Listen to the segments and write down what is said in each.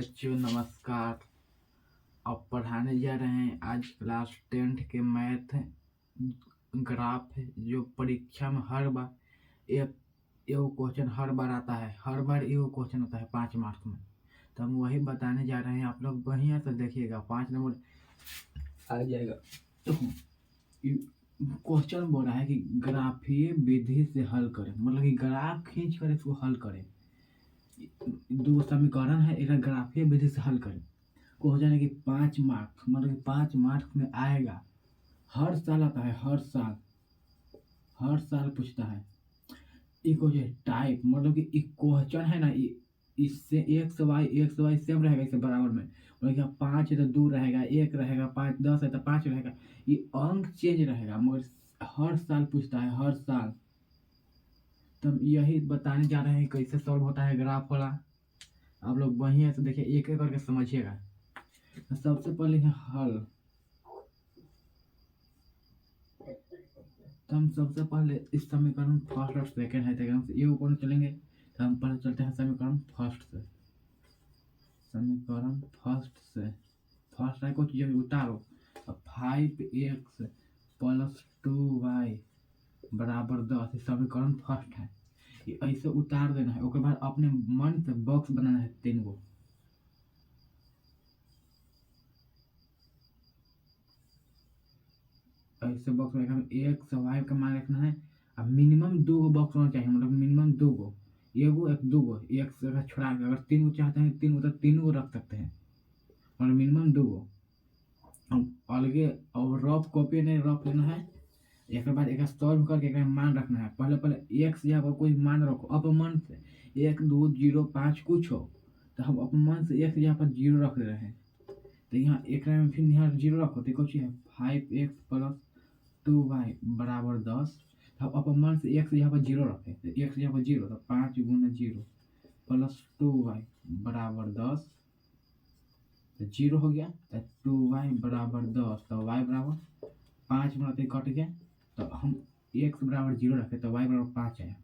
बच्चों नमस्कार। अब पढ़ाने जा रहे हैं आज क्लास 10th के मैथ ग्राफ है जो परीक्षा में हर बार एक एगो क्वेश्चन हर बार आता है। हर बार एगो क्वेश्चन आता है 5 मार्क्स में। तो हम वही बताने जा रहे हैं, आप लोग बढ़िया से देखिएगा। 5 नंबर आ जाएगा। तो क्वेश्चन बोल रहा है कि ग्राफीय विधि से हल करें, मतलब कि ग्राफ खींच कर इसको हल करें। दो समीकरण है, एक ग्राफीय विधि से हल करें को हो जाने की 5 मार्क्स, मतलब कि 5 मार्क्स में आएगा। हर साल आता है, हर साल पूछता है। एक हो जाए टाइप, मतलब कि एक क्वेश्चन है ना, इससे एक्स वाई सेम रहेगा, इससे बराबर में। मतलब कि 5 है तो 2 रहेगा, 1 रहेगा, 5 10 है तो 5 रहेगा। ये अंक चेंज रहेगा, मगर हर साल पूछता है, हर साल। तो हम यही बताने जा रहे हैं कैसे सॉल्व होता है ग्राफ वाला। आप लोग बढ़िया से देखिए, एक एक करके समझिएगा। तो सबसे पहले है हल। तो हम सबसे पहले इस समीकरण फर्स्ट और सेकंड है, तो हम ये ऊपर चलेंगे। तो हम पहले चलते हैं समीकरण फर्स्ट से। समीकरण फर्स्ट है कुछ जब उतारो। 5x + 2y बराबर 10 समीकरण फर्स्ट है। ये ऐसे उतार देना है। उसके बाद अपने मन से बॉक्स बनाना है 3 गो। ऐसे बॉक्स में हमें एक्स वाई का मान रखना है। अब मिनिमम 2 गो बॉक्स होना चाहिए, मतलब मिनिमम 2 गो, एगो एक 2 गो। एक से अगर छोड़ा के अगर 3 गो चाहते हैं 3 गो, तो 3 गो रख सकते हैं, और मिनिमम 2 गो। हम अलगे और रफ कॉपी नहीं रफ लेना है। एक बाद एक सॉल्व करके एक मान रखना है। पहले एक्स यहाँ पर कोई मान रखो अपमान से, 1 2 0 5 कुछ हो। तो हम अपमान से एक्स यहाँ पर 0 रख रहे हैं। तो यहाँ एक में फिर यहाँ 0 रखो तो कुछ है 5x + 2y बराबर 10। अब अपमान से x यहाँ पर 0 रखें, तो x यहाँ पर 0, तो 5 × 0 + 2y बराबर 10। तो 0 हो गया, तो 2y बराबर 10, तो y बराबर 5 में कट गया। तो हम x बराबर 0 रखें, तो y बराबर 5 आया।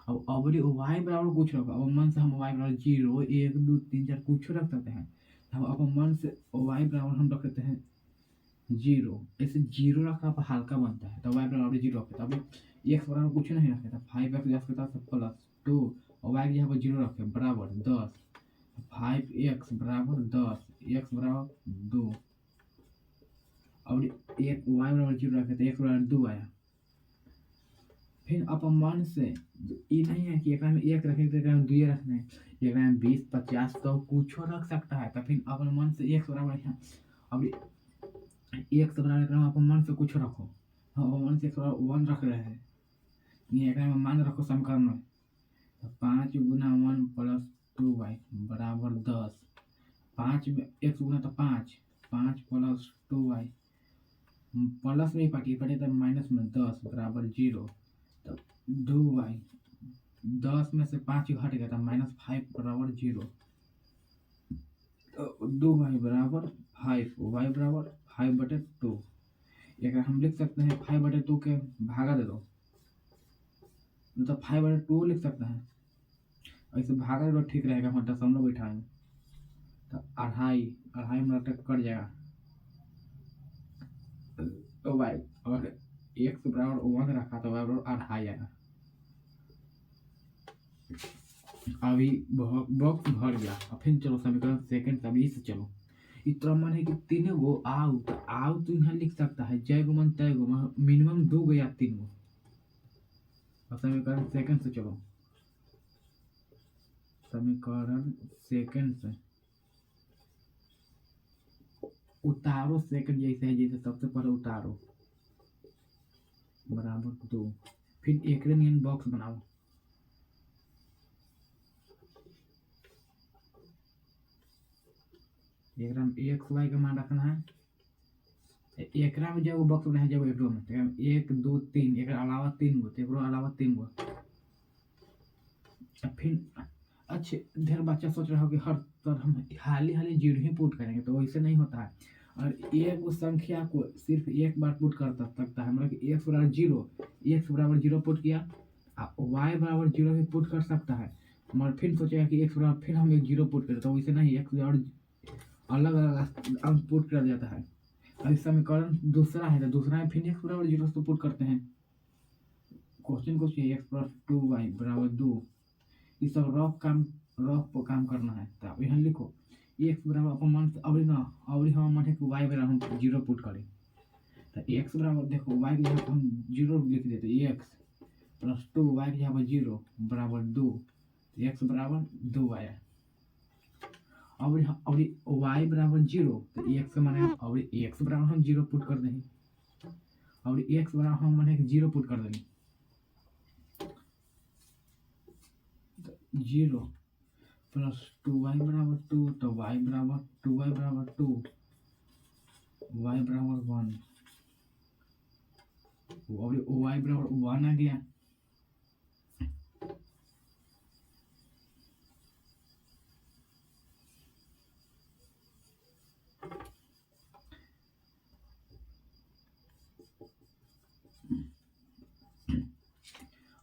अब अबरी y बराबर कुछ रखो। अब मन से हम y बराबर 0 1 2 3 4 कुछ रख सकते हैं। हम अपन मन से y बराबर हम रख सकते हैं 0। ऐसे 0 रखा पर हल्का बनता है, तो y बराबर 0 रखे। तब x बराबर कुछ नहीं रखे, तो 5x + 2 और y यहाँ पर 0 रखे बराबर 10। 5x बराबर 10, x बराबर 2। और एक y बराबर 0 रखे, तो x बराबर 2 आया। फिर अपमान से ये नहीं है कि एक में 1 रखें तो एक में 2 रखना है। एक में 20 50 100 कुछ रख सकता है। तो फिर अपमान से x बराबर है। अब x बराबर अपमान से कुछ रखो। हम अपमान से 1 रख रहे हैं, ये एक में मान रखो समीकरण में। तो 5 × 1 + 2y बराबर 10। 5 में x गुना तो 5 + 2y प्लस में पटे तो माइनस में 10 बराबर 0। तो 2y 10 में से 5 घट गया, तो -5 बराबर 0। तो 2y बराबर 5, y बराबर 5/2। एक हम लिख सकते हैं 5/2 के भागा दे दो, तो 5/2 लिख सकते हैं। ऐसे भागा दे दो ठीक रहेगा, हम दशमलव बैठाएंगे तो 2.5 मिनट तक कट जाएगा। तो y अगर x बराबर 1 रखा तो y बराबर 2.5 आएगा। अभी बॉक्स भर गया। अब फिर चलो समीकरण सेकंड, अभी से चलो। इतना मन है कि 3 गो आउ तो यहाँ लिख सकता है जय गो मन तय गो, मिनिमम 2 गो या 3 गो। अब समीकरण सेकंड से चलो। समीकरण सेकंड से उतारो सेकंड जैसे है, जैसे सबसे पहले उतारो बराबर 2। फिर एक नियन बॉक्स बनाओ। एक एक्स वाई का मान रखना है। एक में जब बॉक्स बनाए जब एक में 1 2 3 एक अलावा 3 गो, एक अलावा 3 गो। फिर अच्छे ढेर बच्चा सोच रहा हो कि हर तर हम हाली 0 ही पुट करेंगे, तो वैसे नहीं होता है। और एक संख्या को सिर्फ एक बार पुट कर सकता है, मतलब कि x बराबर 0 पुट किया, y बराबर 0 भी पुट कर सकता है। मगर फिर सोचेगा कि एक्स बराबर, फिर हम एक जीरो पुट करें, तो वैसे नहीं, एक्स और अलग अलग अंक पुट कर जाता है। अब इस समीकरण दूसरा है, तो दूसरा में फिर एक्स बराबर जीरो से पुट करते हैं। क्वेश्चन को चाहिए एक्स प्लस 2y बराबर 2। ये सब रफ पर काम करना है। तो यहाँ लिखो एक्स बराबर अपन मन से अभी ना, अभी हम मन है कि वाई बराबर हम जीरो पुट करें। तो एक्स बराबर देखो वाई के यहाँ पर हम जीरो लिख देते, एक्स प्लस 2y के यहाँ पर जीरो बराबर 2, एक्स बराबर 2 आया। अब वाई बराबर जीरो, तो एक्स का माने और एक्स बराबर हम जीरो पुट कर देंगे, और एक्स बराबर हम माने जीरो पुट कर देंगे। जीरो प्लस 2y बराबर 2, तो y बराबर 2y बराबर 2, y बराबर 1, और y बराबर 1 आ गया।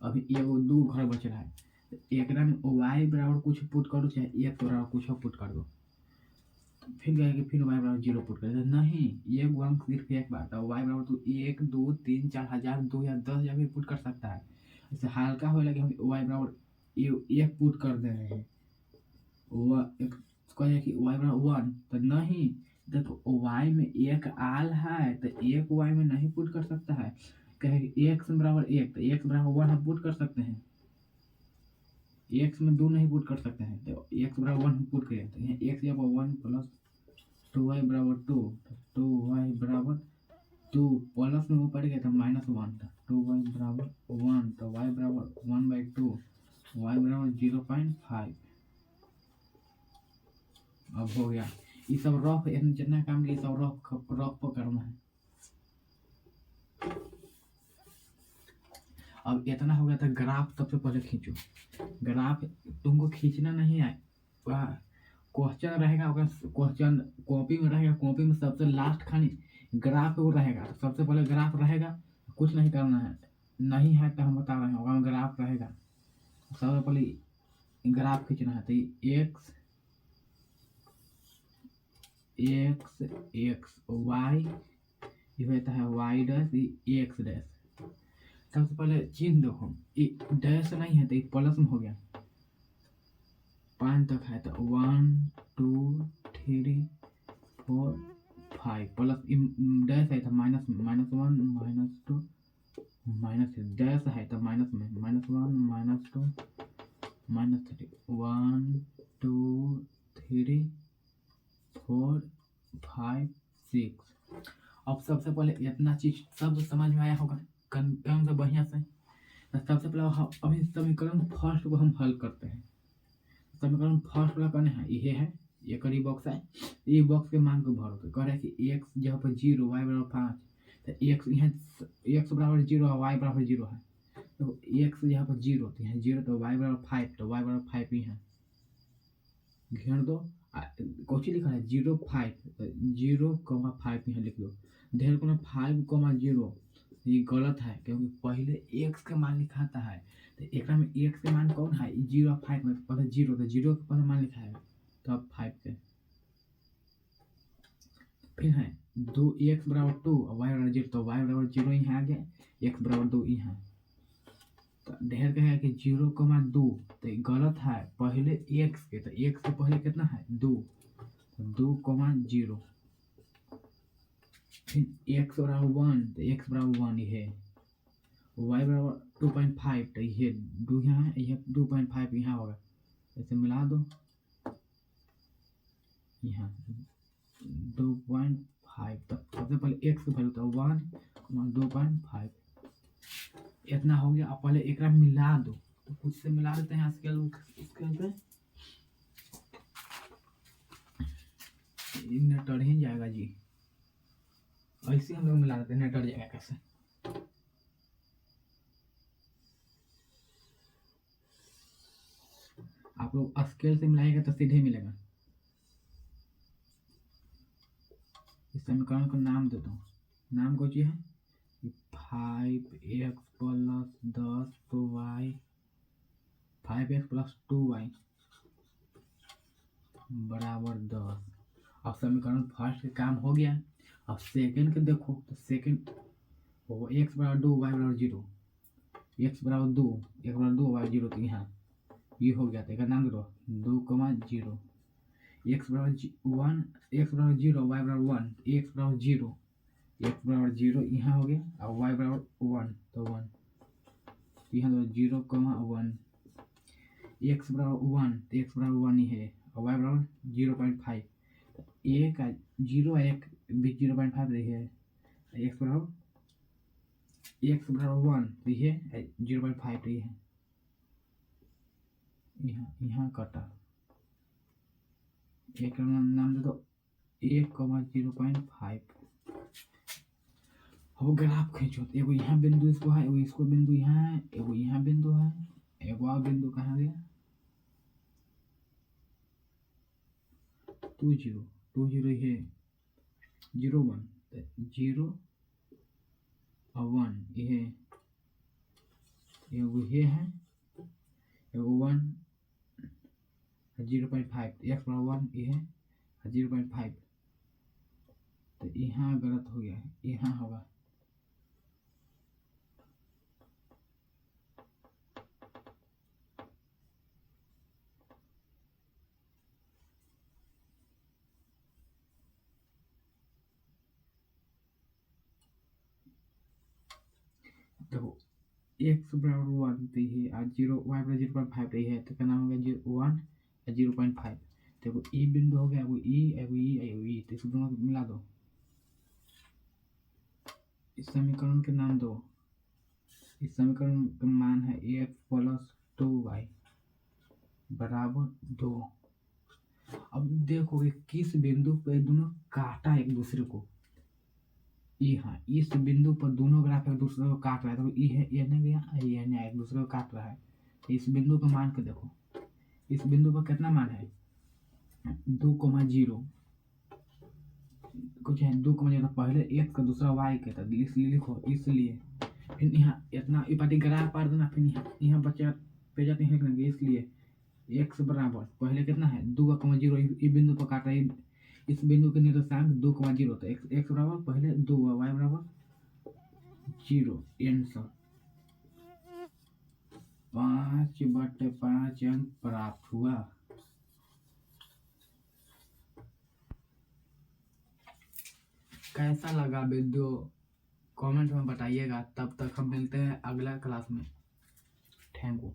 अभी एगो दो घर बच रहा है, एक में y बराबर कुछ पुट करो, चाहे x बराबर कुछ पुट कर दो, फिर गए कि फिर y बराबर जीरो पुट कर दो। नहीं, ये अंक सिर्फ एक बार था, y बराबर तो 1 2 3 4 हजार 2 या 10 भी पुट कर सकता है। इससे हल्का हो लगे हम y बराबर एक पुट कर दे रहे हैं, कहे कि y बराबर 1, तो नहीं, देखो y में एक आल है तो एक y में नहीं पुट कर सकता है। कहे x बराबर 1, तो x बराबर 1 हम पुट कर सकते हैं, x में 2 नहीं पुट कर सकते हैं, तो x बराबर 1 हम पुट करें, तो यहाँ x जब 1 प्लस 2y बराबर 2, तो 2y बराबर 2 प्लस में वो पड़ गया था -1, था 2y बराबर 1, तो y बराबर 1/2, y बराबर 0.5। अब हो गया। ये सब रफ जितना काम ये सब रफ पर करना है। अब इतना हो गया था, ग्राफ सबसे पहले खींचो। ग्राफ तुमको खींचना नहीं है, क्वेश्चन रहेगा, क्वेश्चन कॉपी में रहेगा, कॉपी में सबसे लास्ट खाली ग्राफ वो रहेगा। तो सबसे पहले ग्राफ रहेगा, कुछ नहीं करना है, नहीं है तो हम बता रहे हैं, वहाँ ग्राफ रहेगा। सबसे पहले ग्राफ खींचना है, तो एक्स एक्स एक्स वाई, ये होता है वाई डैश, एक्स डैश। सबसे पहले चिन्ह देखो, डैश नहीं है तो प्लस में हो गया, 5 तक है, तो 1 2 3 4 5 प्लस डैश है तो -1 -2 -3 डैश है तो माइनस में -1 -2 -3 1 2 3 4 5 6। अब सबसे पहले इतना चीज सब समझ में आया होगा एकदम से बढ़िया से। तो सबसे पहले अभी समीकरण फर्स्ट को हम हल करते हैं। समीकरण फर्स्ट वाला करना है, ये है, ये करी बॉक्स है, ये बॉक्स के मान को भरो। तो कह रहे कि एक्स जहाँ पर 0 वाई बराबर 5, तो एक्स यहाँ एक्स बराबर 0 है, वाई बराबर 0 है, तो एक्स यहाँ पर 0, तो यहाँ 0, तो वाई बराबर 5, तो वाई बराबर 5 ही है, घेर दो। कौची लिखा है 0 5, तो 0,5 यहाँ लिख दो। ढेर को 5,0, ये गलत है क्योंकि पहले एक्स का मान लिखा था है, तो एक में एक्स के मान कौन है 0 5 में पहले 0, तो 0 के पहले मान लिखा है, तो अब 5 के। फिर है 2 एक्स बराबर 2 और वाई बराबर 0, तो वाई बराबर 0 यहाँ आ गया, एक्स बराबर 2 यहाँ। तो ढेर का है कि 0,2, तो गलत है, पहले एक्स के, तो एक्स से पहले कितना है 2, 2,0। फिर एक्स बराबर 1, तो एक्स बराबर 1 ये है, वाई बराबर 2.5, तो ये 2 यहाँ है, ये 2.5 यहाँ होगा, ऐसे मिला दो, यहाँ 2.5। तो सबसे पहले एक्स वैल्यू तो 1 2.5 इतना हो गया। अब पहले एक मिला दो, तो कुछ से मिला देते हैं स्केल पे, नटर ही जाएगा जी, ऐसे हम लोग मिला देते हैं, नटर जाएगा कैसे। आप लोग स्केल से मिलाएगा तो सीधे मिलेगा। इस समीकरण को नाम देता हूँ, नाम को है 5x + 10 y 5x plus 2y बराबर 10। अब समीकरण फर्स्ट का काम हो गया। अब सेकंड के देखो तो सेकंड वो x बराबर 2 y बराबर 0, x बराबर 2 x बराबर 2 y 0, तो यहाँ ये हो गया। तो इसका नाम दो 2,0 x बराबर 1 x बराबर 0 y बराबर 1 x बराबर 0 x बराबर 0 यहाँ हो गया और y बराबर 1 तो 1 यहाँ तो 0,1 x बराबर 1 तो x बराबर 1 ही है और y बराबर 0.5 एक 0 एक बीच 0.5 रही है। x बराबर 1 तो ये 0.5 रही है। यहाँ कटा एक नाम दे दो 1,0.5। अब ग्राफ खींचो तो एगो यहाँ बिंदु इसको है, एगो इसको बिंदु यहाँ है, एगो यहाँ बिंदु है, एगो और बिंदु कहाँ गया 2 0 ये 0 1 0 और 1 ये एगो ये है एगो 1 0.5 x बराबर 1 ये है 0.5 तो यहाँ गलत हो गया है, यहाँ होगा देखो x बराबर 1 तो ये आज 0 y बराबर 0.5 रही है तो क्या नाम होगा 1 या 0.5। देखो ई बिंदु हो गया वो ई तो इस दोनों को मिला दो, इस समीकरण के नाम दो। इस समीकरण का मान है x प्लस 2y बराबर 2। अब देखो कि किस बिंदु पर दोनों काटा एक दूसरे को। यहाँ इस बिंदु पर दोनों ग्राफ एक दूसरे को काट रहा है तो ये नहीं गया ये नहीं एक दूसरे को काट रहा है। तो इस बिंदु का मान के देखो, इस बिंदु पर कितना मान है 2,0 कुछ है 2,0 पहले x का दूसरा y के था इसलिए लिखो, इसलिए फिर यहाँ इतना पार्टी ग्राफ पार देना फिर यहाँ बच्चा पे जाते हैं लिखेंगे। इसलिए x बराबर पहले कितना है 2,0 इस बिंदु पर काटा है, इस बिंदु के निर्देशांक 2,0 तो x बराबर पहले 2 y बराबर 0 आंसर 5/5 अंक प्राप्त हुआ। कैसा लगा वीडियो कमेंट में बताइएगा। तब तक हम मिलते हैं अगला क्लास में। Thank you.